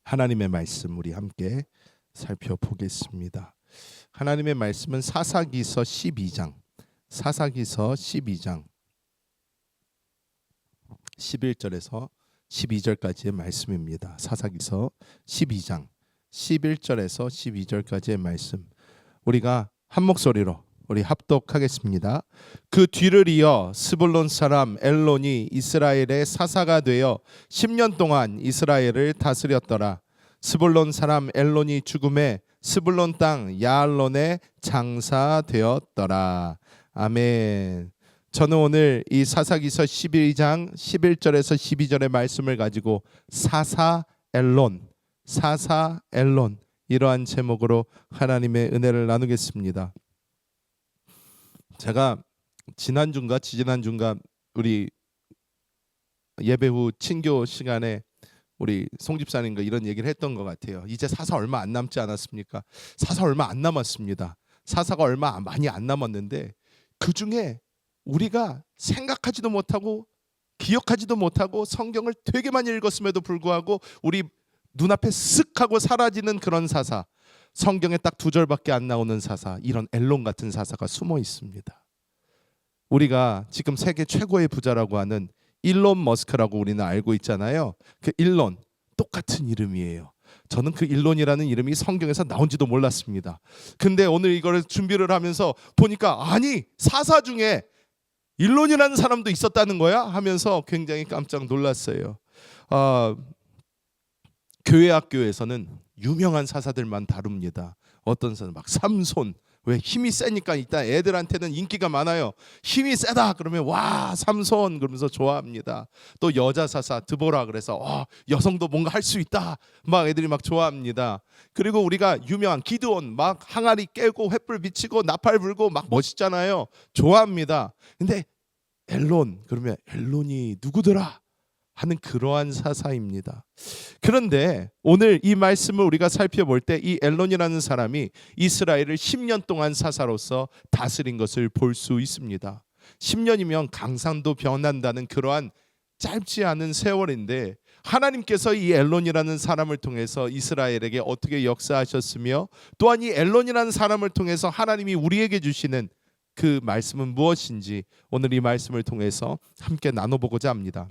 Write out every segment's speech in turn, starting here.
하나님의 말씀 우리 함께 살펴보겠습니다. 하나님의 말씀은 사사기서 12장 11절에서 12절까지의 말씀입니다. 사사기서 12장 11절에서 12절까지의 말씀 우리가 한 목소리로 우리 합독하겠습니다. 그 뒤를 이어 스불론 사람 엘론이 이스라엘의 사사가 되어 10년 동안 이스라엘을 다스렸더라. 스불론 사람 엘론이 죽음에 스불론 땅 야알론에 장사되었더라. 아멘. 저는 오늘 이 사사기서 12장 11절에서 12절의 말씀을 가지고 사사 엘론 이러한 제목으로 하나님의 은혜를 나누겠습니다. 제가 지지난주인가 우리 예배 후 친교 시간에 우리 송 집사님과 이런 얘기를 했던 것 같아요. 이제 사사 얼마 안 남지 않았습니까? 사사 얼마 안 남았습니다. 사사가 얼마 많이 안 남았는데 그 중에 우리가 생각하지도 못하고 기억하지도 못하고 성경을 되게 많이 읽었음에도 불구하고 우리 눈앞에 쓱 하고 사라지는 그런 사사, 성경에 딱 2절밖에 안 나오는 사사, 이런 엘론 같은 사사가 숨어 있습니다. 우리가 지금 세계 최고의 부자라고 하는 일론 머스크라고 우리는 알고 있잖아요. 그 일론 똑같은 이름이에요. 저는 그 일론이라는 이름이 성경에서 나온지도 몰랐습니다. 근데 오늘 이걸 준비를 하면서 보니까 아니 사사 중에 일론이라는 사람도 있었다는 거야 하면서 굉장히 깜짝 놀랐어요. 교회 학교에서는 유명한 사사들만 다룹니다. 어떤 사람 막 삼손, 왜 힘이 세니까 일단 애들한테는 인기가 많아요. 힘이 세다 그러면 와 삼손 그러면서 좋아합니다. 또 여자 사사 드보라 그래서 여성도 뭔가 할 수 있다 막 애들이 막 좋아합니다. 그리고 우리가 유명한 기드온 막 항아리 깨고 횃불 비치고 나팔 불고 막 멋있잖아요. 좋아합니다. 근데 엘론 그러면 엘론이 누구더라 하는 그러한 사사입니다. 그런데 오늘 이 말씀을 우리가 살펴볼 때 이 엘론이라는 사람이 이스라엘을 10년 동안 사사로서 다스린 것을 볼 수 있습니다. 10년이면 강산도 변한다는 그러한 짧지 않은 세월인데 하나님께서 이 엘론이라는 사람을 통해서 이스라엘에게 어떻게 역사하셨으며 또한 이 엘론이라는 사람을 통해서 하나님이 우리에게 주시는 그 말씀은 무엇인지 오늘 이 말씀을 통해서 함께 나눠보고자 합니다.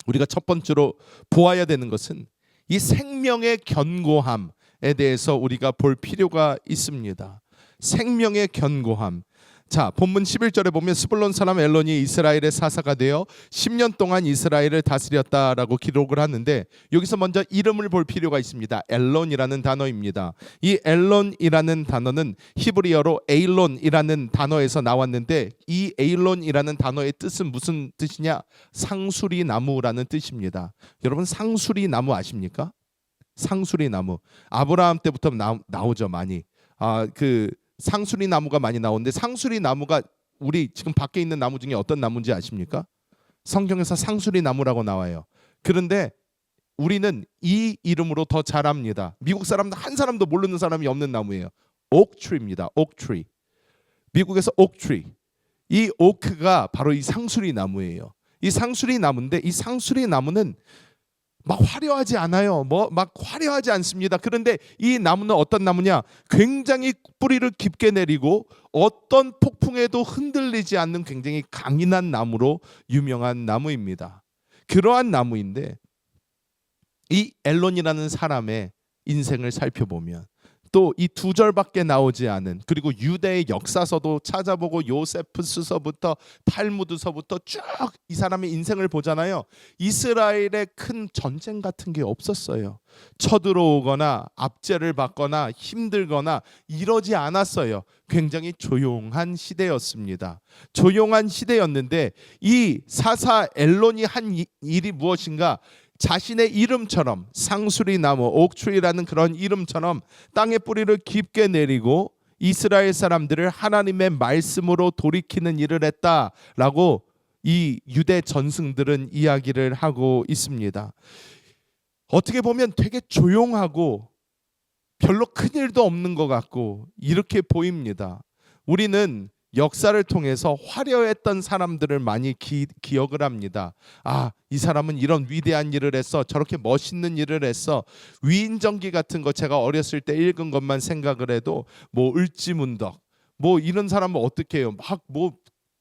우리가 첫 번째로 보아야 되는 것은 이 생명의 견고함에 대해서 우리가 볼 필요가 있습니다. 생명의 견고함. 자, 본문 11절에 보면 스불론 사람 엘론이 이스라엘의 사사가 되어 10년 동안 이스라엘을 다스렸다라고 기록을 하는데 여기서 먼저 이름을 볼 필요가 있습니다. 엘론이라는 단어입니다. 이 엘론이라는 단어는 히브리어로 에일론이라는 단어에서 나왔는데 이 에일론이라는 단어의 뜻은 무슨 뜻이냐? 상수리 나무라는 뜻입니다. 여러분 상수리 나무 아십니까? 상수리 나무. 아브라함 때부터 나오죠 많이. 상수리 나무가 많이 나오는데 상수리 나무가 우리 지금 밖에 있는 나무 중에 어떤 나무인지 아십니까? 성경에서 상수리 나무라고 나와요. 그런데 우리는 이 이름으로 더 잘 압니다. 미국 사람도 한 사람도 모르는 사람이 없는 나무예요. 옥트리입니다. 옥트리. 미국에서 옥트리. 이 오크가 바로 이 상수리 나무예요. 이 상수리 나무인데 이 상수리 나무는 막 화려하지 않아요. 막 화려하지 않습니다. 그런데 이 나무는 어떤 나무냐? 굉장히 뿌리를 깊게 내리고 어떤 폭풍에도 흔들리지 않는 굉장히 강인한 나무로 유명한 나무입니다. 그러한 나무인데 이 엘론이라는 사람의 인생을 살펴보면 또 이 2절밖에 나오지 않은 그리고 유대의 역사서도 찾아보고 요세프스서부터 탈무드서부터 쭉 이 사람의 인생을 보잖아요. 이스라엘에 큰 전쟁 같은 게 없었어요. 쳐들어오거나 압제를 받거나 힘들거나 이러지 않았어요. 굉장히 조용한 시대였습니다. 조용한 시대였는데 이 사사 엘론이 한 일이 무엇인가? 자신의 이름처럼 상수리 나무 옥트리라는 그런 이름처럼 땅에 뿌리를 깊게 내리고 이스라엘 사람들을 하나님의 말씀으로 돌이키는 일을 했다라고 이 유대 전승들은 이야기를 하고 있습니다. 어떻게 보면 되게 조용하고 별로 큰 일도 없는 것 같고 이렇게 보입니다. 우리는 역사를 통해서 화려했던 사람들을 많이 기억을 합니다. 아, 이 사람은 이런 위대한 일을 했어. 저렇게 멋있는 일을 했어. 위인전기 같은 거 제가 어렸을 때 읽은 것만 생각을 해도 뭐 을지문덕 뭐 이런 사람은 어떻게 해요? 막 뭐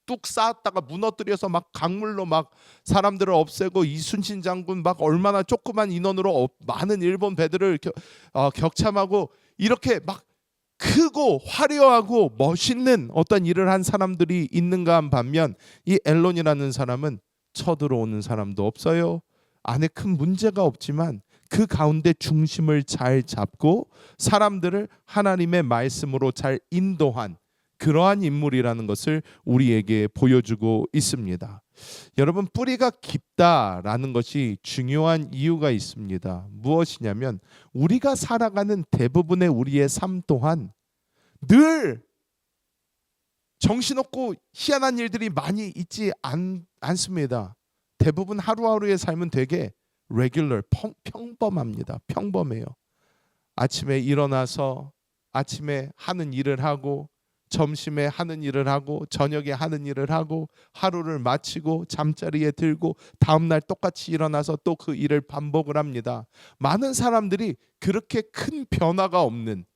뚝 쌓았다가 무너뜨려서 막 강물로 막 사람들을 없애고 이순신 장군 막 얼마나 조그만 인원으로 많은 일본 배들을 격참하고 이렇게 막 크고 화려하고 멋있는 어떤 일을 한 사람들이 있는가 한 반면 이 앨론이라는 사람은 쳐들어오는 사람도 없어요. 안에 큰 문제가 없지만 그 가운데 중심을 잘 잡고 사람들을 하나님의 말씀으로 잘 인도한 그러한 인물이라는 것을 우리에게 보여주고 있습니다. 여러분, 뿌리가 깊다라는 것이 중요한 이유가 있습니다. 무엇이냐면 우리가 살아가는 대부분의 우리의 삶 또한 늘 정신없고 희한한 일들이 많이 있지 않습니다. 대부분 하루하루의 삶은 되게 레귤러, 평범합니다. 평범해요. 아침에 일어나서 아침에 하는 일을 하고 점심에 하는 일을 하고 저녁에 하는 일을 하고 하루를 마치고 잠자리에 들고 다음날 똑같이 일어나서 또 그 일을 반복을 합니다. 많은 사람들이 그렇게 큰 변화가 없는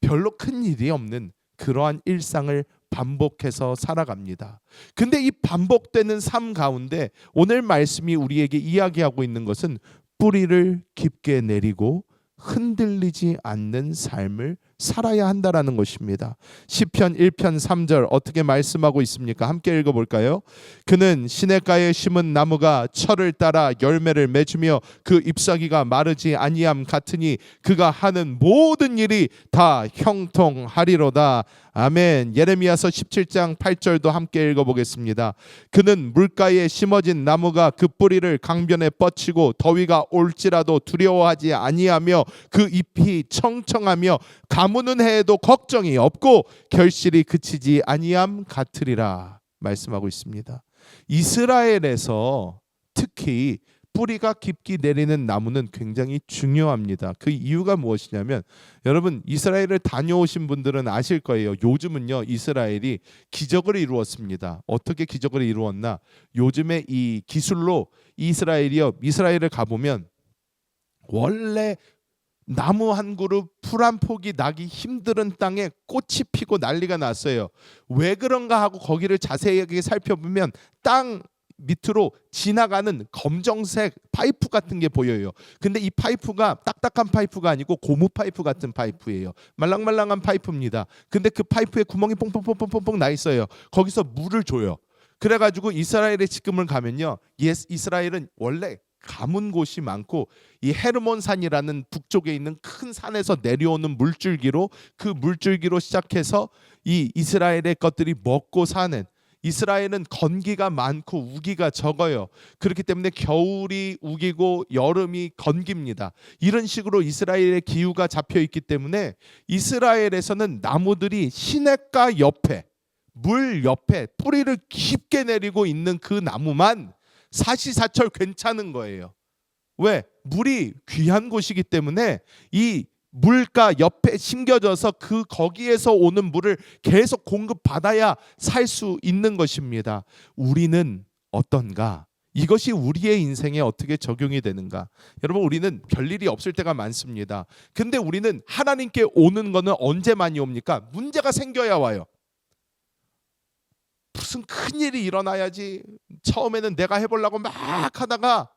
별로 큰 일이 없는 그러한 일상을 반복해서 살아갑니다. 근데 이 반복되는 삶 가운데 오늘 말씀이 우리에게 이야기하고 있는 것은 뿌리를 깊게 내리고 흔들리지 않는 삶을 살아야 한다라는 것입니다. 시편 1편 3절 어떻게 말씀하고 있습니까? 함께 읽어볼까요? 그는 시냇가에 심은 나무가 철을 따라 열매를 맺으며 그 잎사귀가 마르지 아니함 같으니 그가 하는 모든 일이 다 형통하리로다. 아멘. 예레미야서 17장 8절도 함께 읽어보겠습니다. 그는 물가에 심어진 나무가 그 뿌리를 강변에 뻗치고 더위가 올지라도 두려워하지 아니하며 그 잎이 청청하며 가무는 해에도 걱정이 없고 결실이 그치지 아니함 같으리라 말씀하고 있습니다. 이스라엘에서 특히 뿌리가 깊게 내리는 나무는 굉장히 중요합니다. 그 이유가 무엇이냐면 여러분 이스라엘을 다녀오신 분들은 아실 거예요. 요즘은요 이스라엘이 기적을 이루었습니다. 어떻게 기적을 이루었나? 요즘에 이 기술로 이스라엘을 가보면 원래 나무 한 그루 풀 한 폭이 나기 힘든 땅에 꽃이 피고 난리가 났어요. 왜 그런가 하고 거기를 자세하게 살펴보면 땅 밑으로 지나가는 검정색 파이프 같은 게 보여요. 근데 이 파이프가 딱딱한 파이프가 아니고 고무 파이프 같은 파이프예요. 말랑말랑한 파이프입니다. 근데 그 파이프에 구멍이 뽕뽕뽕뽕뽕 나 있어요. 거기서 물을 줘요. 그래가지고 이스라엘에 지금을 가면요, 이스라엘은 원래 가문 곳이 많고 이 헤르몬산이라는 북쪽에 있는 큰 산에서 내려오는 물줄기로 그 물줄기로 시작해서 이 이스라엘의 것들이 먹고 사는, 이스라엘은 건기가 많고 우기가 적어요. 그렇기 때문에 겨울이 우기고 여름이 건기입니다. 이런 식으로 이스라엘의 기후가 잡혀 있기 때문에 이스라엘에서는 나무들이 시냇가 옆에 물 옆에 뿌리를 깊게 내리고 있는 그 나무만 사시사철 괜찮은 거예요. 왜? 물이 귀한 곳이기 때문에 이 물가 옆에 심겨져서 거기에서 오는 물을 계속 공급받아야 살 수 있는 것입니다. 우리는 어떤가? 이것이 우리의 인생에 어떻게 적용이 되는가? 여러분, 우리는 별일이 없을 때가 많습니다. 근데 우리는 하나님께 오는 거는 언제 많이 옵니까? 문제가 생겨야 와요. 무슨 큰일이 일어나야지. 처음에는 내가 해보려고 막 하다가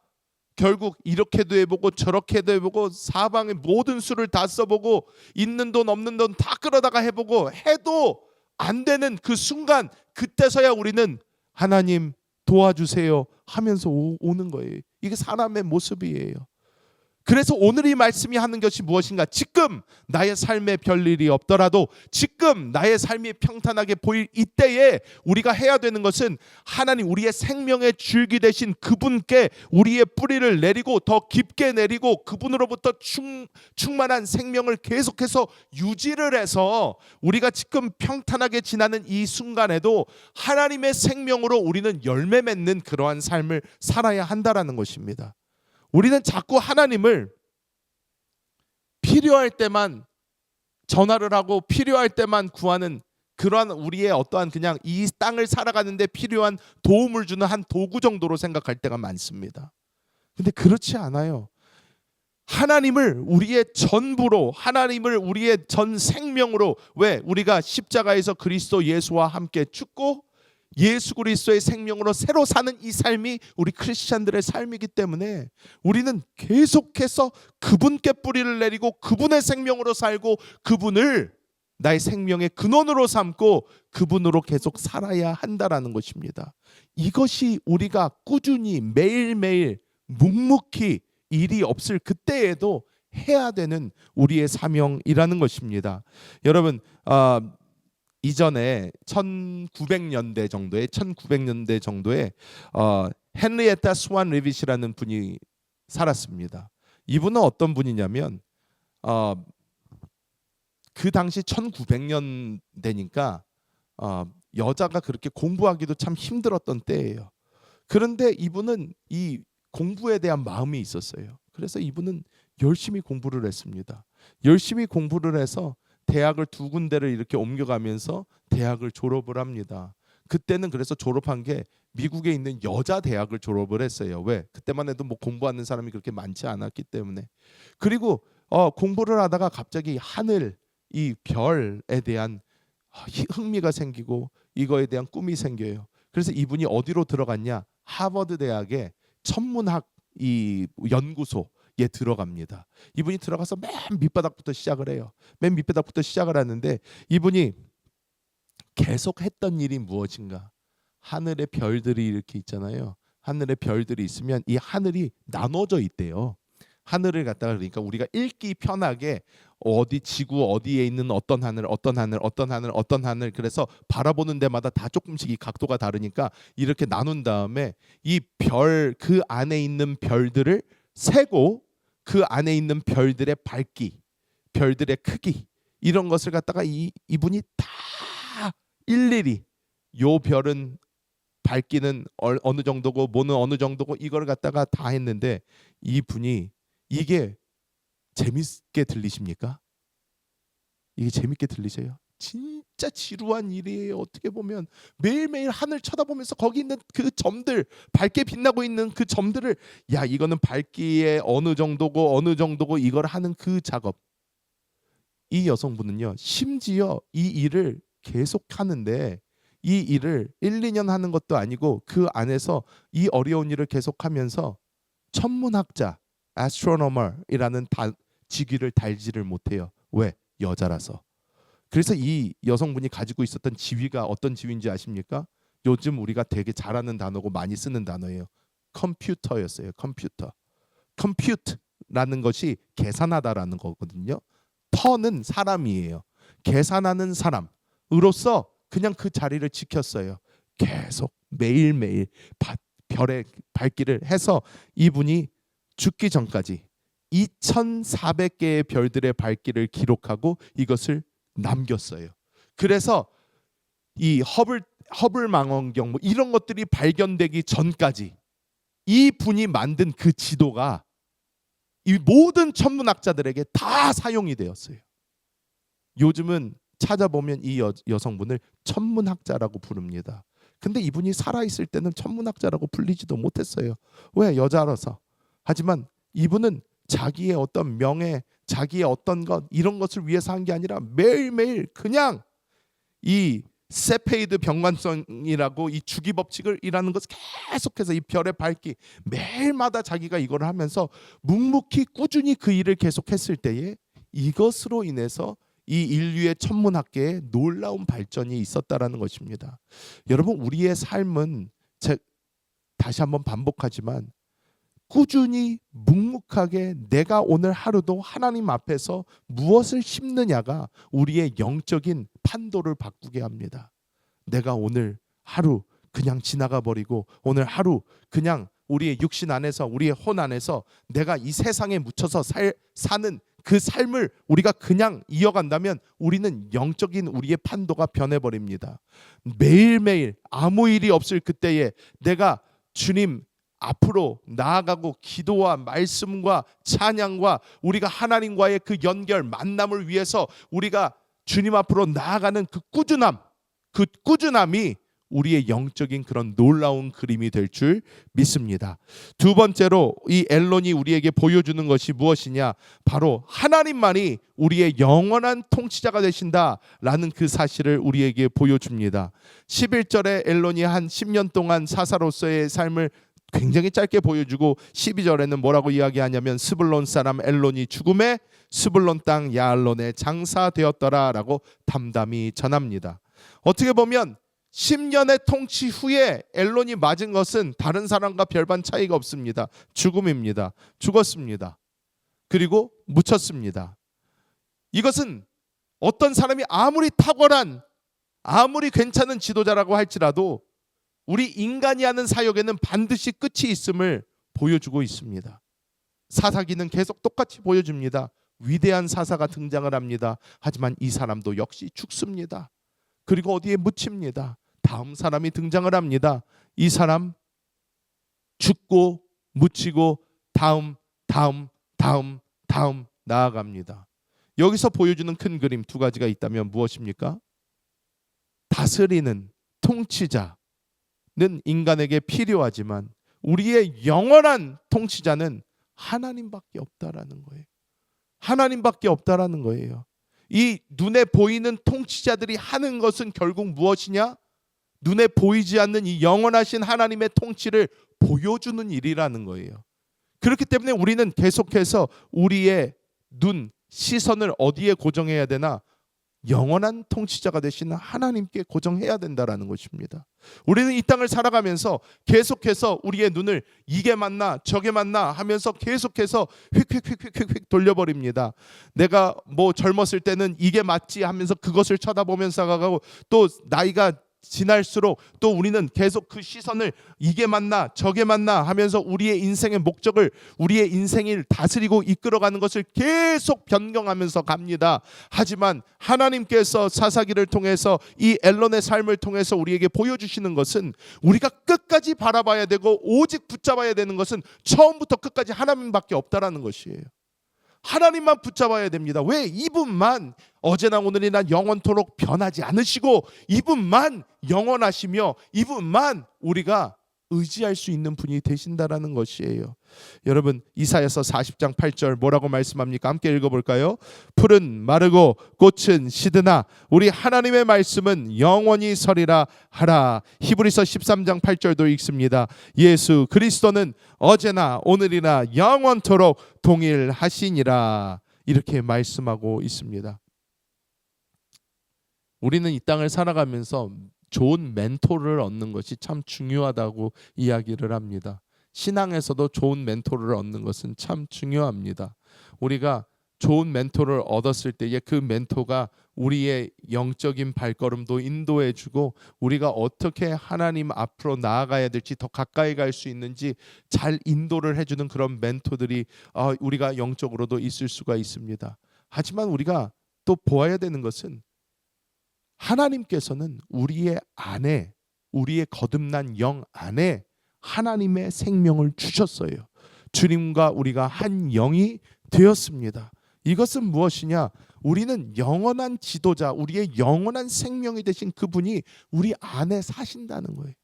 결국 이렇게도 해보고 저렇게도 해보고 사방의 모든 수를 다 써보고 있는 돈 없는 돈 다 끌어다가 해보고 해도 안 되는 그 순간, 그때서야 우리는 하나님 도와주세요 하면서 오는 거예요. 이게 사람의 모습이에요. 그래서 오늘 이 말씀이 하는 것이 무엇인가? 지금 나의 삶에 별일이 없더라도, 지금 나의 삶이 평탄하게 보일 이때에 우리가 해야 되는 것은 하나님, 우리의 생명의 줄기 되신 그분께 우리의 뿌리를 내리고 더 깊게 내리고 그분으로부터 충만한 생명을 계속해서 유지를 해서 우리가 지금 평탄하게 지나는 이 순간에도 하나님의 생명으로 우리는 열매 맺는 그러한 삶을 살아야 한다라는 것입니다. 우리는 자꾸 하나님을 필요할 때만 전화를 하고 필요할 때만 구하는 그러한 우리의 어떠한 그냥 이 땅을 살아가는데 필요한 도움을 주는 한 도구 정도로 생각할 때가 많습니다. 근데 그렇지 않아요. 하나님을 우리의 전부로, 하나님을 우리의 전 생명으로, 왜 우리가 십자가에서 그리스도 예수와 함께 죽고 예수 그리스도의 생명으로 새로 사는 이 삶이 우리 크리스찬들의 삶이기 때문에 우리는 계속해서 그분께 뿌리를 내리고 그분의 생명으로 살고 그분을 나의 생명의 근원으로 삼고 그분으로 계속 살아야 한다라는 것입니다. 이것이 우리가 꾸준히 매일매일 묵묵히 일이 없을 그때에도 해야 되는 우리의 사명이라는 것입니다. 여러분, 이전에 1900년대 정도에 헨리에타 스완 리빗이라는 분이 살았습니다. 이분은 어떤 분이냐면 그 당시 1900년대니까 여자가 그렇게 공부하기도 참 힘들었던 때예요. 그런데 이분은 이 공부에 대한 마음이 있었어요. 그래서 이분은 열심히 공부를 했습니다. 열심히 공부를 해서 대학을 두 군데를 이렇게 옮겨가면서 대학을 졸업을 합니다. 그때는 그래서 졸업한 게 미국에 있는 여자 대학을 졸업을 했어요. 왜? 그때만 해도 뭐 공부하는 사람이 그렇게 많지 않았기 때문에. 그리고 공부를 하다가 갑자기 하늘, 이 별에 대한 흥미가 생기고 이거에 대한 꿈이 생겨요. 그래서 이분이 어디로 들어갔냐? 하버드 대학의 천문학 이 연구소에 들어갑니다. 이분이 들어가서 맨 밑바닥부터 시작을 해요. 맨 밑바닥부터 시작을 하는데 이분이 계속 했던 일이 무엇인가? 하늘에 별들이 이렇게 있잖아요. 하늘에 별들이 있으면 이 하늘이 나눠져 있대요. 하늘을 갖다가 그러니까 우리가 읽기 편하게 어디 지구 어디에 있는 어떤 하늘 그래서 바라보는 데마다 다 조금씩 이 각도가 다르니까 이렇게 나눈 다음에 이 별 그 안에 있는 별들을 세고 그 안에 있는 별들의 밝기, 별들의 크기 이런 것을 갖다가 이분이 다 일일이 요 별은 밝기는 어느 정도고 뭐는 어느 정도고 이걸 갖다가 다 했는데 이분이 이게 재밌게 들리십니까? 이게 재밌게 들리세요? 진짜 지루한 일이에요. 어떻게 보면 매일매일 하늘 쳐다보면서 거기 있는 그 점들, 밝게 빛나고 있는 그 점들을 야 이거는 밝기에 어느 정도고 이걸 하는 그 작업. 이 여성분은요. 심지어 이 일을 계속 하는데 이 일을 1, 2년 하는 것도 아니고 그 안에서 이 어려운 일을 계속하면서 천문학자 astronomer이라는 직위를 달지를 못해요. 왜? 여자라서. 그래서 이 여성분이 가지고 있었던 지위가 어떤 지위인지 아십니까? 요즘 우리가 되게 잘하는 단어고 많이 쓰는 단어예요. 컴퓨터였어요. 컴퓨터. 컴퓨트라는 것이 계산하다라는 거거든요. 터는 사람이에요. 계산하는 사람으로서 그냥 그 자리를 지켰어요. 계속 매일매일 별의 밝기를 해서 이분이 죽기 전까지 2400개의 별들의 밝기를 기록하고 이것을 남겼어요. 그래서 이 허블 망원경 뭐 이런 것들이 발견되기 전까지 이 분이 만든 그 지도가 이 모든 천문학자들에게 다 사용이 되었어요. 요즘은 찾아보면 이 여성분을 천문학자라고 부릅니다. 근데 이분이 살아있을 때는 천문학자라고 불리지도 못했어요. 왜? 여자라서. 하지만 이분은 자기의 어떤 명예, 자기의 어떤 것 이런 것을 위해서 한 게 아니라 매일매일 그냥 이 세페이드 병관성이라고 이 주기 법칙을 이라는 것을 계속해서 이 별의 밝기 매일마다 자기가 이걸 하면서 묵묵히 꾸준히 그 일을 계속했을 때에 이것으로 인해서 이 인류의 천문학계에 놀라운 발전이 있었다라는 것입니다. 여러분 우리의 삶은 다시 한번 반복하지만 꾸준히 묵묵하게 내가 오늘 하루도 하나님 앞에서 무엇을 심느냐가 우리의 영적인 판도를 바꾸게 합니다. 내가 오늘 하루 그냥 지나가 버리고 오늘 하루 그냥 우리의 육신 안에서 우리의 혼 안에서 내가 이 세상에 묻혀서 사는 그 삶을 우리가 그냥 이어간다면 우리는 영적인 우리의 판도가 변해버립니다. 매일매일 아무 일이 없을 그때에 내가 주님 앞으로 나아가고 기도와 말씀과 찬양과 우리가 하나님과의 그 연결 만남을 위해서 우리가 주님 앞으로 나아가는 그 꾸준함이 우리의 영적인 그런 놀라운 그림이 될 줄 믿습니다. 두 번째로 이 앨론이 우리에게 보여주는 것이 무엇이냐? 바로 하나님만이 우리의 영원한 통치자가 되신다라는 그 사실을 우리에게 보여줍니다. 11절에 앨론이 한 10년 동안 사사로서의 삶을 굉장히 짧게 보여주고 12절에는 뭐라고 이야기하냐면 스불론 사람 앨론이 죽음에 스불론 땅 야알론에 장사되었더라라고 담담히 전합니다. 어떻게 보면 10년의 통치 후에 앨론이 맞은 것은 다른 사람과 별반 차이가 없습니다. 죽음입니다. 죽었습니다. 그리고 묻혔습니다. 이것은 어떤 사람이 아무리 탁월한 아무리 괜찮은 지도자라고 할지라도 우리 인간이 하는 사역에는 반드시 끝이 있음을 보여주고 있습니다. 사사기는 계속 똑같이 보여줍니다. 위대한 사사가 등장을 합니다. 하지만 이 사람도 역시 죽습니다. 그리고 어디에 묻힙니다. 다음 사람이 등장을 합니다. 이 사람 죽고 묻히고 다음 나아갑니다. 여기서 보여주는 큰 그림 두 가지가 있다면 무엇입니까? 다스리는 통치자는 인간에게 필요하지만 우리의 영원한 통치자는 하나님밖에 없다라는 거예요. 하나님밖에 없다라는 거예요. 이 눈에 보이는 통치자들이 하는 것은 결국 무엇이냐? 눈에 보이지 않는 이 영원하신 하나님의 통치를 보여주는 일이라는 거예요. 그렇기 때문에 우리는 계속해서 우리의 눈, 시선을 어디에 고정해야 되나? 영원한 통치자가 되시는 하나님께 고정해야 된다라는 것입니다. 우리는 이 땅을 살아가면서 계속해서 우리의 눈을 이게 맞나 저게 맞나 하면서 계속해서 휙휙 돌려버립니다. 내가 뭐 젊었을 때는 이게 맞지 하면서 그것을 쳐다보면서 가고 또 나이가 지날수록 또 우리는 계속 그 시선을 이게 맞나 저게 맞나 하면서 우리의 인생의 목적을 우리의 인생을 다스리고 이끌어가는 것을 계속 변경하면서 갑니다. 하지만 하나님께서 사사기를 통해서 이 앨론의 삶을 통해서 우리에게 보여주시는 것은 우리가 끝까지 바라봐야 되고 오직 붙잡아야 되는 것은 처음부터 끝까지 하나님밖에 없다라는 것이에요. 하나님만 붙잡아야 됩니다. 왜? 이분만 어제나 오늘이나 영원토록 변하지 않으시고 이분만 영원하시며 이분만 우리가 의지할 수 있는 분이 되신다라는 것이에요. 여러분 이사야서 40장 8절 뭐라고 말씀합니까? 함께 읽어볼까요? 풀은 마르고 꽃은 시드나 우리 하나님의 말씀은 영원히 서리라 하라. 히브리서 13장 8절도 읽습니다. 예수 그리스도는 어제나 오늘이나 영원토록 동일하시니라. 이렇게 말씀하고 있습니다. 우리는 이 땅을 살아가면서 좋은 멘토를 얻는 것이 참 중요하다고 이야기를 합니다. 신앙에서도 좋은 멘토를 얻는 것은 참 중요합니다. 우리가 좋은 멘토를 얻었을 때에 그 멘토가 우리의 영적인 발걸음도 인도해주고 우리가 어떻게 하나님 앞으로 나아가야 될지 더 가까이 갈 수 있는지 잘 인도를 해주는 그런 멘토들이 우리가 영적으로도 있을 수가 있습니다. 하지만 우리가 또 보아야 되는 것은 하나님께서는 우리의 안에 우리의 거듭난 영 안에 하나님의 생명을 주셨어요. 주님과 우리가 한 영이 되었습니다. 이것은 무엇이냐? 우리는 영원한 지도자, 우리의 영원한 생명이 되신 그분이 우리 안에 사신다는 거예요.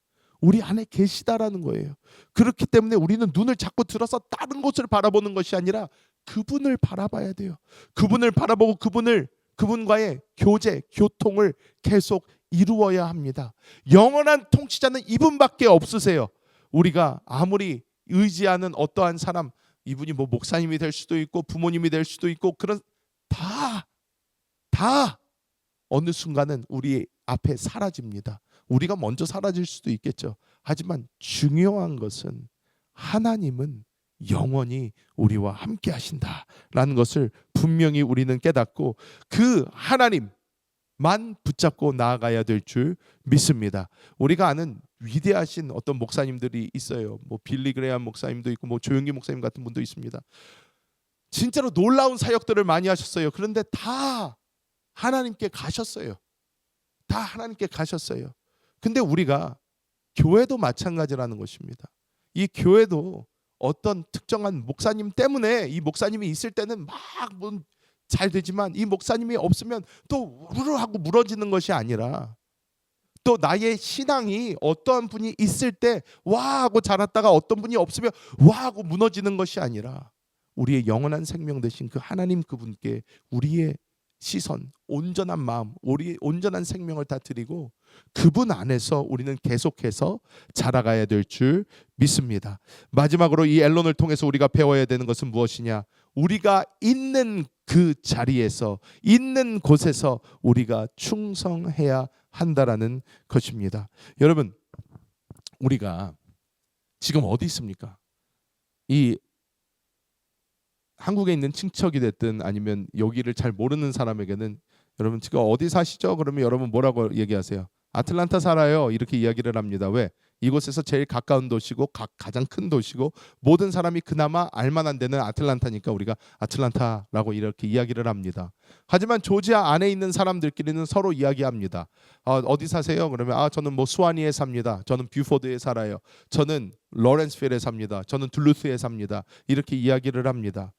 우리 안에 계시다라는 거예요. 그렇기 때문에 우리는 눈을 자꾸 들어서 다른 곳을 바라보는 것이 아니라 그분을 바라봐야 돼요. 그분을 바라보고 그분과의 교통을 계속 이루어야 합니다. 영원한 통치자는 이분밖에 없으세요. 우리가 아무리 의지하는 어떠한 사람, 이분이 뭐 목사님이 될 수도 있고 부모님이 될 수도 있고 그런 다 어느 순간은 우리 앞에 사라집니다. 우리가 먼저 사라질 수도 있겠죠. 하지만 중요한 것은 하나님은 영원히 우리와 함께 하신다라는 것을 분명히 우리는 깨닫고 그 하나님만 붙잡고 나아가야 될 줄 믿습니다. 우리가 아는 위대하신 어떤 목사님들이 있어요. 뭐 빌리 그레이엄 목사님도 있고 뭐 조용기 목사님 같은 분도 있습니다. 진짜로 놀라운 사역들을 많이 하셨어요. 그런데 다 하나님께 가셨어요. 다 하나님께 가셨어요. 근데 우리가 교회도 마찬가지라는 것입니다. 이 교회도 어떤 특정한 목사님 때문에 이 목사님이 있을 때는 막 잘 되지만 이 목사님이 없으면 또 우르르 하고 무너지는 것이 아니라, 또 나의 신앙이 어떠한 분이 있을 때 와 하고 자랐다가 어떤 분이 없으면 와 하고 무너지는 것이 아니라, 우리의 영원한 생명 되신 그 하나님 그분께 우리의 시선, 온전한 마음, 우리의 온전한 생명을 다 드리고 그분 안에서 우리는 계속해서 자라가야 될 줄 믿습니다. 마지막으로 이 앨론을 통해서 우리가 배워야 되는 것은 무엇이냐? 우리가 있는 그 자리에서, 있는 곳에서 우리가 충성해야 한다라는 것입니다. 여러분, 우리가 지금 어디 있습니까? 이 한국에 있는 친척이 됐든 아니면 여기를 잘 모르는 사람에게는, 여러분 지금 어디 사시죠? 그러면 여러분 뭐라고 얘기하세요? 아틀란타 살아요. 이렇게 이야기를 합니다. 왜? 이곳에서 제일 가까운 도시고 가장 큰 도시고 모든 사람이 그나마 알만한 데는 아틀란타니까 우리가 아틀란타라고 이렇게 이야기를 합니다. 하지만 조지아 안에 있는 사람들끼리는 서로 이야기합니다. 어디 사세요? 그러면 저는 뭐 수완이에 삽니다. 저는 뷰포드에 살아요. 저는 로렌스필에 삽니다. 저는 둘루스에 삽니다. 이렇게 이야기를 합니다.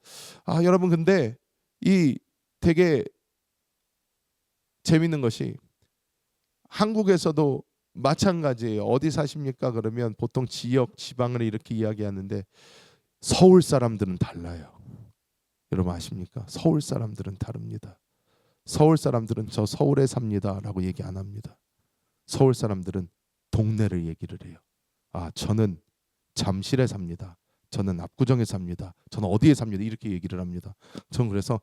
여러분, 근데 이 되게 재밌는 것이 한국에서도 마찬가지예요. 어디 사십니까? 그러면 보통 지역, 지방을 이렇게 이야기하는데 서울 사람들은 달라요. 여러분 아십니까? 서울 사람들은 다릅니다. 서울 사람들은 저 서울에 삽니다라고 얘기 안 합니다. 서울 사람들은 동네를 얘기를 해요. 저는 잠실에 삽니다. 저는 압구정에 삽니다. 저는 어디에 삽니다. 이렇게 얘기를 합니다. 저는 그래서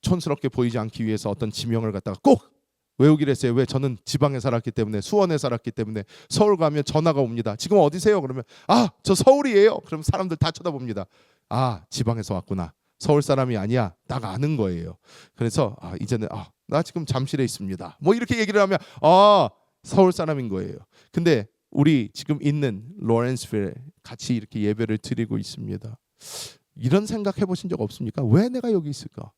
촌스럽게 보이지 않기 위해서 어떤 지명을 갖다가 꼭 외우기로 했어요. 왜? 저는 지방에 살았기 때문에, 수원에 살았기 때문에 서울 가면 전화가 옵니다. 지금 어디세요? 그러면 저 서울이에요. 그럼 사람들 다 쳐다봅니다. 지방에서 왔구나. 서울 사람이 아니야. 딱 아는 거예요. 그래서 이제는 나 지금 잠실에 있습니다. 뭐 이렇게 얘기를 하면 서울 사람인 거예요. 근데 우리 지금 있는 로렌스빌에 같이 이렇게 예배를 드리고 있습니다. 이런 생각 해보신 적 없습니까? 왜 내가 여기 있을까?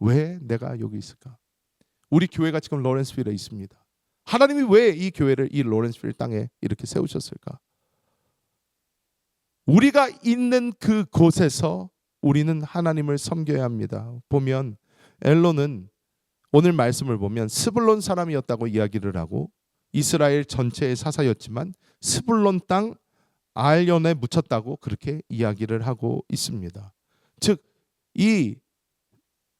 왜 내가 여기 있을까? 우리 교회가 지금 로렌스빌에 있습니다. 하나님이 왜 이 교회를 이 로렌스빌 땅에 이렇게 세우셨을까? 우리가 있는 그 곳에서 우리는 하나님을 섬겨야 합니다. 보면 엘론은 오늘 말씀을 보면 스불론 사람이었다고 이야기를 하고 이스라엘 전체의 사사였지만 스불론 땅 알련에 묻혔다고 그렇게 이야기를 하고 있습니다. 즉 이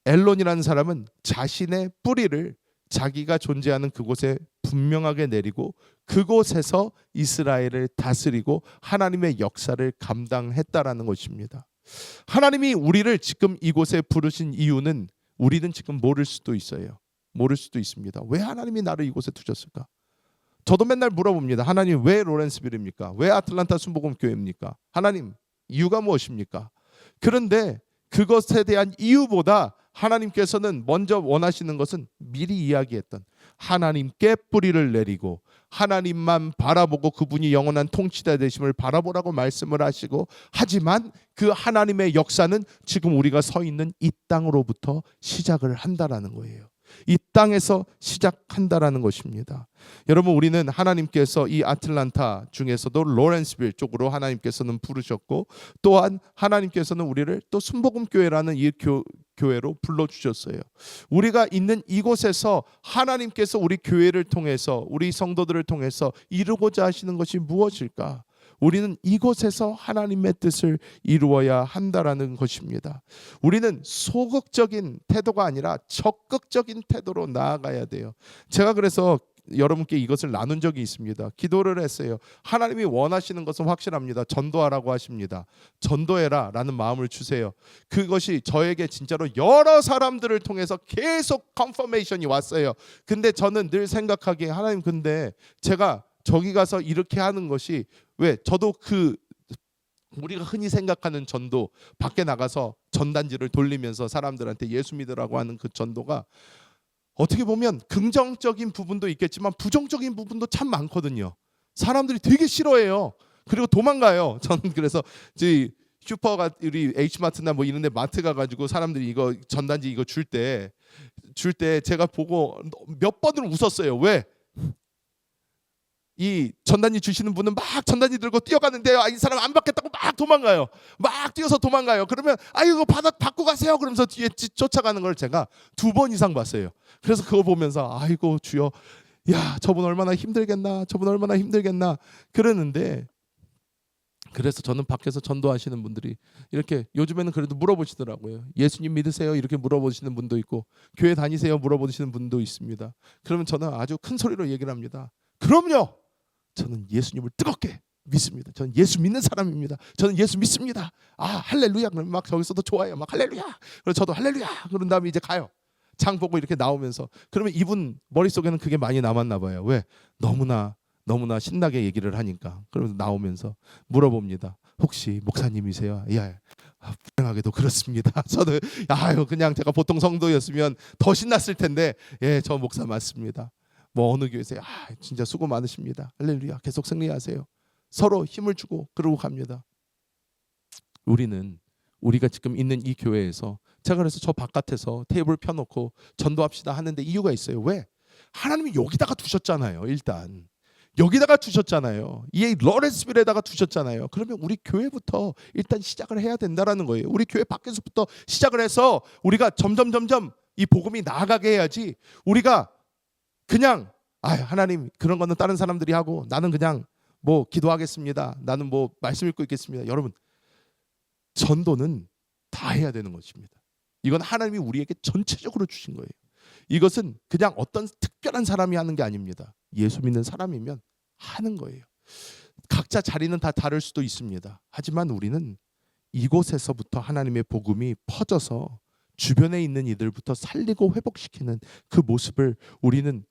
엘론이라는 사람은 자신의 뿌리를 자기가 존재하는 그곳에 분명하게 내리고 그곳에서 이스라엘을 다스리고 하나님의 역사를 감당했다라는 것입니다. 하나님이 우리를 지금 이곳에 부르신 이유는 우리는 지금 모를 수도 있어요. 모를 수도 있습니다. 왜 하나님이 나를 이곳에 두셨을까? 저도 맨날 물어봅니다. 하나님 왜 로렌스빌입니까? 왜 아틀란타 순복음교회입니까? 하나님 이유가 무엇입니까? 그런데 그것에 대한 이유보다 하나님께서는 먼저 원하시는 것은 미리 이야기했던 하나님께 뿌리를 내리고 하나님만 바라보고 그분이 영원한 통치자 되심을 바라보라고 말씀을 하시고, 하지만 그 하나님의 역사는 지금 우리가 서 있는 이 땅으로부터 시작을 한다라는 거예요. 이 땅에서 시작한다라는 것입니다. 여러분, 우리는 하나님께서 이 아틀란타 중에서도 로렌스빌 쪽으로 하나님께서는 부르셨고, 또한 하나님께서는 우리를 또 순복음교회라는 이 교회로 불러주셨어요. 우리가 있는 이곳에서 하나님께서 우리 교회를 통해서, 우리 성도들을 통해서 이루고자 하시는 것이 무엇일까? 우리는 이곳에서 하나님의 뜻을 이루어야 한다라는 것입니다. 우리는 소극적인 태도가 아니라 적극적인 태도로 나아가야 돼요. 제가 그래서 여러분께 이것을 나눈 적이 있습니다. 기도를 했어요. 하나님이 원하시는 것은 확실합니다. 전도하라고 하십니다. 전도해라 라는 마음을 주세요. 그것이 저에게 진짜로 여러 사람들을 통해서 계속 컨퍼메이션이 왔어요. 근데 저는 늘 생각하기에, 하나님 근데 제가 저기 가서 이렇게 하는 것이 왜, 저도 우리가 흔히 생각하는 전도, 밖에 나가서 전단지를 돌리면서 사람들한테 예수 믿으라고 하는 그 전도가 어떻게 보면 긍정적인 부분도 있겠지만 부정적인 부분도 참 많거든요. 사람들이 되게 싫어해요. 그리고 도망가요. 저는 그래서 슈퍼가 우리 H마트나 뭐 이런 데 마트 가가지고 사람들이 이거 전단지 이거 줄 때 제가 보고 몇 번을 웃었어요. 왜? 이 전단지 주시는 분은 막 전단지 들고 뛰어가는데요. 이 사람 안 받겠다고 막 도망가요. 막 뛰어서 도망가요. 그러면 이거 받고 가세요. 그러면서 뒤에 쫓아가는 걸 제가 2번 이상 봤어요. 그래서 그거 보면서 아이고 주여, 야 저분 얼마나 힘들겠나, 저분 얼마나 힘들겠나 그러는데, 그래서 저는 밖에서 전도하시는 분들이 이렇게 요즘에는 그래도 물어보시더라고요. 예수님 믿으세요? 이렇게 물어보시는 분도 있고, 교회 다니세요? 물어보시는 분도 있습니다. 그러면 저는 아주 큰 소리로 얘기를 합니다. 그럼요. 저는 예수님을 뜨겁게 믿습니다. 저는 예수 믿는 사람입니다. 저는 예수 믿습니다. 할렐루야. 그러면 막 저기서도 좋아요. 막 할렐루야. 그래서 저도 할렐루야. 그런 다음에 이제 가요. 장 보고 이렇게 나오면서. 그러면 이분 머릿속에는 그게 많이 남았나 봐요. 왜? 너무나 신나게 얘기를 하니까. 그러면서 나오면서 물어봅니다. 혹시 목사님이세요? 예. 불행하게도 그렇습니다. 저는 그냥 제가 보통 성도였으면 더 신났을 텐데, 예, 저 목사 맞습니다. 뭐 어느 교회세요? 진짜 수고 많으십니다. 할렐루야. 계속 승리하세요. 서로 힘을 주고 그러고 갑니다. 우리가 지금 있는 이 교회에서, 제가 그래서 저 바깥에서 테이블 펴놓고 전도합시다 하는데 이유가 있어요. 왜? 하나님이 여기다가 두셨잖아요. 일단 여기다가 두셨잖아요. 이 러렌스빌에다가 두셨잖아요. 그러면 우리 교회부터 일단 시작을 해야 된다라는 거예요. 우리 교회 밖에서부터 시작을 해서 우리가 점점 이 복음이 나아가게 해야지, 우리가 그냥 하나님 그런 거는 다른 사람들이 하고 나는 그냥 뭐 기도하겠습니다, 나는 뭐 말씀 읽고 있겠습니다. 여러분, 전도는 다 해야 되는 것입니다. 이건 하나님이 우리에게 전체적으로 주신 거예요. 이것은 그냥 어떤 특별한 사람이 하는 게 아닙니다. 예수 믿는 사람이면 하는 거예요. 각자 자리는 다 다를 수도 있습니다. 하지만 우리는 이곳에서부터 하나님의 복음이 퍼져서 주변에 있는 이들부터 살리고 회복시키는 그 모습을 우리는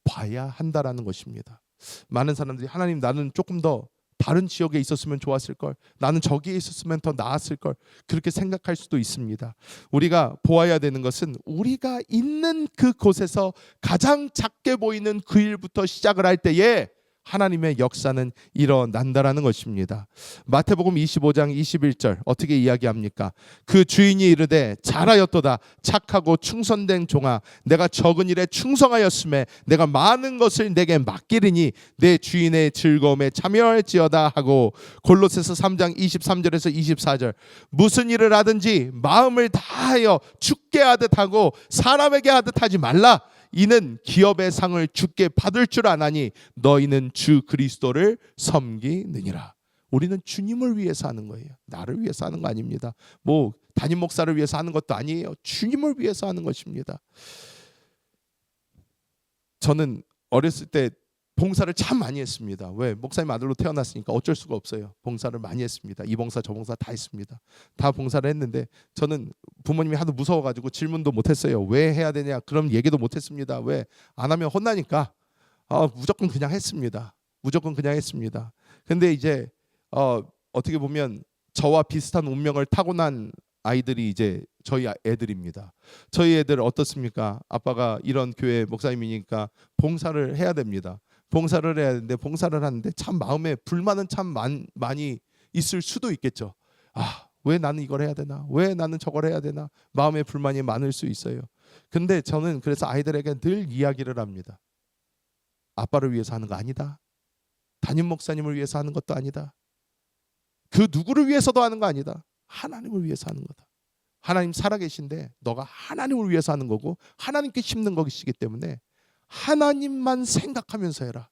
봐야 한다라는 것입니다. 많은 사람들이 하나님, 나는 조금 더 다른 지역에 있었으면 좋았을 걸, 나는 저기에 있었으면 더 나았을 걸, 그렇게 생각할 수도 있습니다. 우리가 보아야 되는 것은 우리가 있는 그곳에서 가장 작게 보이는 그 일부터 시작을 할 때에 하나님의 역사는 일어난다라는 것입니다. 마태복음 25장 21절 어떻게 이야기합니까? 그 주인이 이르되 잘하였도다 착하고 충성된 종아, 내가 적은 일에 충성하였음에 내가 많은 것을 내게 맡기리니 내 주인의 즐거움에 참여할지어다 하고, 골로새서 3장 23절에서 24절 무슨 일을 하든지 마음을 다하여 주께 하듯 하고 사람에게 하듯 하지 말라. 이는 기업의 상을 주께 받을 줄 아나니 너희는 주 그리스도를 섬기느니라. 우리는 주님을 위해서 하는 거예요. 나를 위해서 하는 거 아닙니다. 뭐 담임 목사를 위해서 하는 것도 아니에요. 주님을 위해서 하는 것입니다. 저는 어렸을 때 봉사를 참 많이 했습니다. 왜? 목사님 아들로 태어났으니까 어쩔 수가 없어요. 봉사를 많이 했습니다. 이 봉사 저 봉사 다 했습니다. 다 봉사를 했는데 저는 부모님이 하도 무서워가지고 질문도 못했어요. 왜 해야 되냐? 그럼 얘기도 못했습니다. 왜? 안 하면 혼나니까 무조건 그냥 했습니다. 무조건 그냥 했습니다. 근데 이제 어떻게 보면 저와 비슷한 운명을 타고난 아이들이 이제 저희 애들입니다. 저희 애들 어떻습니까? 아빠가 이런 교회 목사님이니까 봉사를 해야 됩니다. 봉사를 해야 되는데 봉사를 하는데 참 마음에 불만은 참 많이 있을 수도 있겠죠. 왜 나는 이걸 해야 되나? 왜 나는 저걸 해야 되나? 마음에 불만이 많을 수 있어요. 근데 저는 그래서 아이들에게 늘 이야기를 합니다. 아빠를 위해서 하는 거 아니다. 담임 목사님을 위해서 하는 것도 아니다. 그 누구를 위해서도 하는 거 아니다. 하나님을 위해서 하는 거다. 하나님 살아계신데 너가 하나님을 위해서 하는 거고 하나님께 심는 것이기 때문에 하나님만 생각하면서 해라.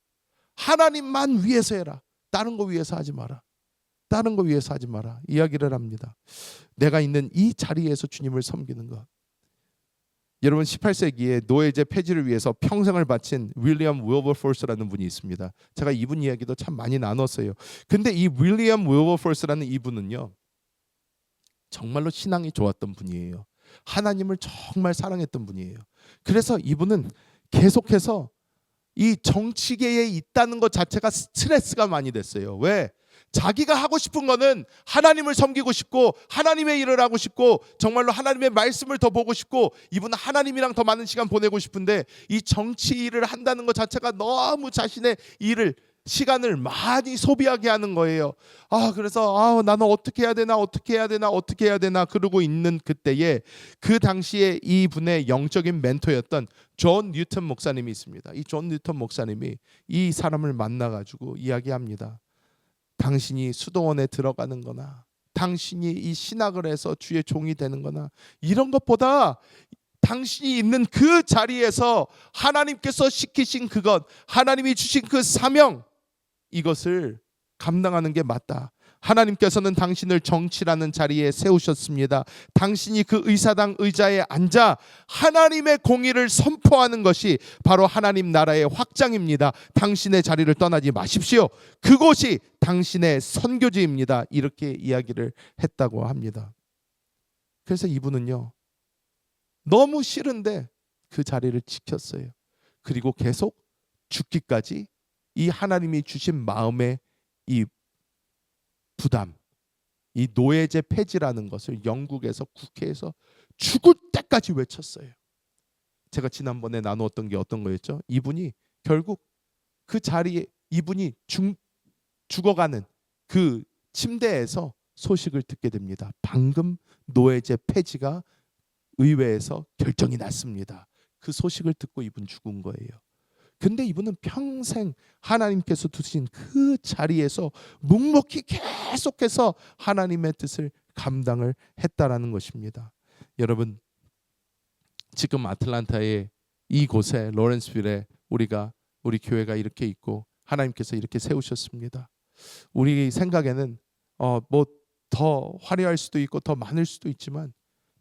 하나님만 위해서 해라. 다른 거 위해서 하지 마라. 다른 거 위해서 하지 마라. 이야기를 합니다. 내가 있는 이 자리에서 주님을 섬기는 것. 여러분, 18세기에 노예제 폐지를 위해서 평생을 바친 윌리엄 윌버포스라는 분이 있습니다. 제가 이분 이야기도 참 많이 나눴어요. 근데 이 윌리엄 윌버포스라는 이분은요, 정말로 신앙이 좋았던 분이에요. 하나님을 정말 사랑했던 분이에요. 그래서 이분은 계속해서 이 정치계에 있다는 것 자체가 스트레스가 많이 됐어요. 왜? 자기가 하고 싶은 거는 하나님을 섬기고 싶고 하나님의 일을 하고 싶고 정말로 하나님의 말씀을 더 보고 싶고 이분은 하나님이랑 더 많은 시간 보내고 싶은데 이 정치 일을 한다는 것 자체가 너무 자신의 일을 시간을 많이 소비하게 하는 거예요. 그래서 나는 어떻게 해야 되나 어떻게 해야 되나 어떻게 해야 되나 그러고 있는 그때에 그 당시에 이분의 영적인 멘토였던 존 뉴턴 목사님이 있습니다. 이 존 뉴턴 목사님이 이 사람을 만나가지고 이야기합니다. 당신이 수도원에 들어가는 거나 당신이 이 신학을 해서 주의 종이 되는 거나 이런 것보다 당신이 있는 그 자리에서 하나님께서 시키신 그것, 하나님이 주신 그 사명, 이것을 감당하는 게 맞다. 하나님께서는 당신을 정치라는 자리에 세우셨습니다. 당신이 그 의사당 의자에 앉아 하나님의 공의를 선포하는 것이 바로 하나님 나라의 확장입니다. 당신의 자리를 떠나지 마십시오. 그곳이 당신의 선교지입니다. 이렇게 이야기를 했다고 합니다. 그래서 이분은요, 너무 싫은데 그 자리를 지켰어요. 그리고 계속 죽기까지 이 하나님이 주신 마음의 이 부담, 이 노예제 폐지라는 것을 영국에서 국회에서 죽을 때까지 외쳤어요. 제가 지난번에 나누었던 게 어떤 거였죠? 이분이 결국 그 자리에 이분이 죽어가는 그 침대에서 소식을 듣게 됩니다. 방금 노예제 폐지가 의회에서 결정이 났습니다. 그 소식을 듣고 이분 죽은 거예요. 근데 이분은 평생 하나님께서 두신 그 자리에서 묵묵히 계속해서 하나님의 뜻을 감당을 했다라는 것입니다. 여러분, 지금 아틀란타의 이곳에 로렌스빌에 우리 교회가 이렇게 있고 하나님께서 이렇게 세우셨습니다. 우리 생각에는 뭐 더 화려할 수도 있고 더 많을 수도 있지만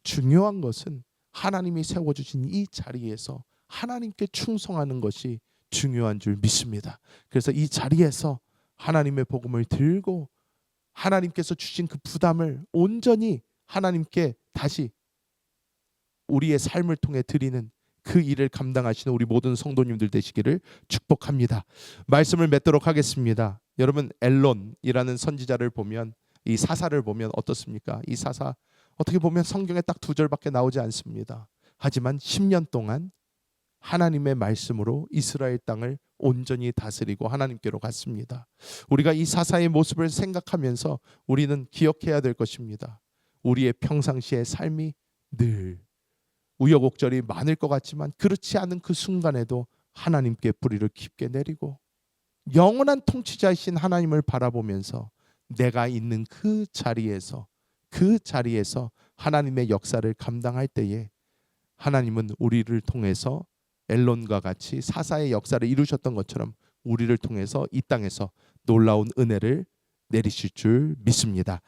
중요한 것은 하나님이 세워주신 이 자리에서 하나님께 충성하는 것이 중요한 줄 믿습니다. 그래서 이 자리에서 하나님의 복음을 들고 하나님께서 주신 그 부담을 온전히 하나님께 다시 우리의 삶을 통해 드리는 그 일을 감당하시는 우리 모든 성도님들 되시기를 축복합니다. 말씀을 맺도록 하겠습니다. 여러분, 엘론이라는 선지자를 보면, 이 사사를 보면 어떻습니까? 이 사사 어떻게 보면 성경에 딱 2절밖에 나오지 않습니다. 하지만 10년 동안 하나님의 말씀으로 이스라엘 땅을 온전히 다스리고 하나님께로 갔습니다. 우리가 이 사사의 모습을 생각하면서 우리는 기억해야 될 것입니다. 우리의 평상시의 삶이 늘 우여곡절이 많을 것 같지만 그렇지 않은 그 순간에도 하나님께 뿌리를 깊게 내리고 영원한 통치자이신 하나님을 바라보면서 내가 있는 그 자리에서 하나님의 역사를 감당할 때에 하나님은 우리를 통해서 엘론과 같이 사사의 역사를 이루셨던 것처럼 우리를 통해서 이 땅에서 놀라운 은혜를 내리실 줄 믿습니다.